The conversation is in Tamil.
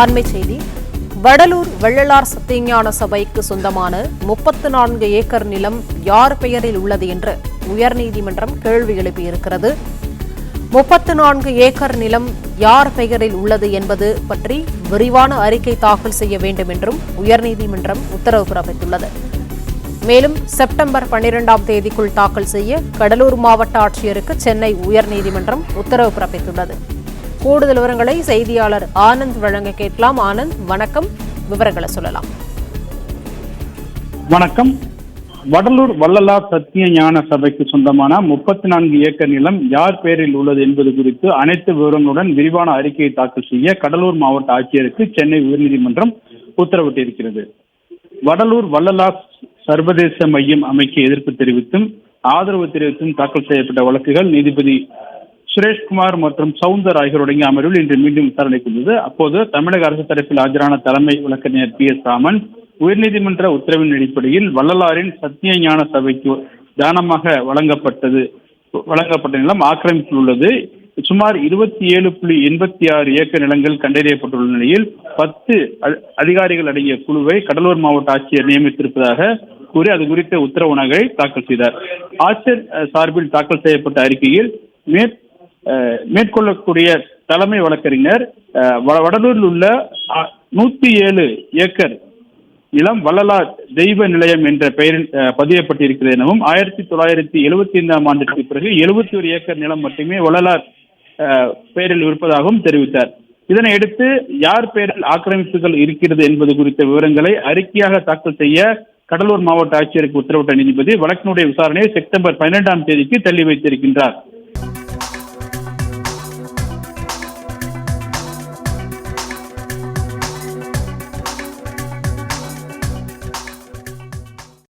அண்மை செய்தி. வடலூர் வள்ளலார் சத்தியஞான சபைக்கு சொந்தமான 34 ஏக்கர் நிலம் யார் பெயரில் உள்ளது என்று உயர்நீதிமன்றம் கேள்வி எழுப்பியிருக்கிறது. 34 ஏக்கர் நிலம் யார் பெயரில் உள்ளது என்பது பற்றி விரிவான அறிக்கை தாக்கல் செய்ய வேண்டும் என்றும் உயர்நீதிமன்றம் உத்தரவு பிறப்பித்துள்ளது. மேலும் செப்டம்பர் 12ஆம் தேதிக்குள் தாக்கல் செய்ய கடலூர் மாவட்ட ஆட்சியருக்கு சென்னை உயர்நீதிமன்றம் உத்தரவு பிறப்பித்துள்ளது. கூடுதல் விவரங்களை செய்தியாளர் ஆனந்த் வழங்க கேட்கலாம். ஆனந்த், வணக்கம். விவரங்களை சொல்லலாம். வணக்கம். வடலூர் வள்ளலார் சத்திய ஞான சபைக்கு சொந்தமான 34 ஏக்கர் நிலம் யார் பெயரில் உள்ளது என்பது குறித்து அனைத்து விவரங்களுடன் விரிவான அறிக்கையை தாக்கல் செய்ய கடலூர் மாவட்ட ஆட்சியருக்கு சென்னை உயர்நீதிமன்றம் உத்தரவிட்டிருக்கிறது. வடலூர் வள்ளலார் சர்வதேச மையம் அமைக்க எதிர்ப்பு தெரிவித்தும் ஆதரவு தெரிவித்தும் தாக்கல் செய்யப்பட்ட வழக்குகள் நீதிபதி சுரேஷ்குமார் மற்றும் சவுந்தர் ஆகியோருடைய அமர்வில் இன்று மீண்டும் விசாரணைக்கு வந்தது. அப்போது தமிழக அரசு தரப்பில் ஆஜரான தலைமை வழக்கறிஞர் PS ராமன் உயர்நீதிமன்ற உத்தரவின் அடிப்படையில் வள்ளலாரின் சத்திய ஞான சபைக்கு தானமாக வழங்கப்பட்ட நிலம் ஆக்கிரமிப்பில் உள்ளது. சுமார் 27.86 ஏக்கர் நிலங்கள் கண்டறியப்பட்டுள்ள நிலையில் 10 அதிகாரிகள் அடங்கிய குழுவை கடலூர் மாவட்ட ஆட்சியர் நியமித்திருப்பதாக கூறி அது குறித்த உத்தரவு நகலை தாக்கல் செய்தார். ஆட்சியர் சார்பில் தாக்கல் செய்யப்பட்ட அறிக்கையில் மேற்கொள்ளக்கூடிய தலைமை வழக்கறிஞர் வடலூரில் உள்ள 107 ஏக்கர் நிலம் வள்ளலார் தெய்வ நிலையம் என்ற பெயரில் பதியப்பட்டிருக்கிறது எனவும் 1975ஆம் ஆண்டிற்கு பிறகு 71 ஏக்கர் நிலம் மட்டுமே வள்ளலார் பெயரில் இருப்பதாகவும் தெரிவித்தார். இதனையடுத்து யார் பெயரில் ஆக்கிரமிப்புகள் இருக்கிறது என்பது குறித்த விவரங்களை அறிக்கையாக தாக்கல் செய்ய கடலூர் மாவட்ட ஆட்சியருக்கு உத்தரவிட்ட நீதிபதி வழக்கினுடைய விசாரணையை செப்டம்பர் 12ஆம் தேதிக்கு தள்ளி வைத்திருக்கின்றார்.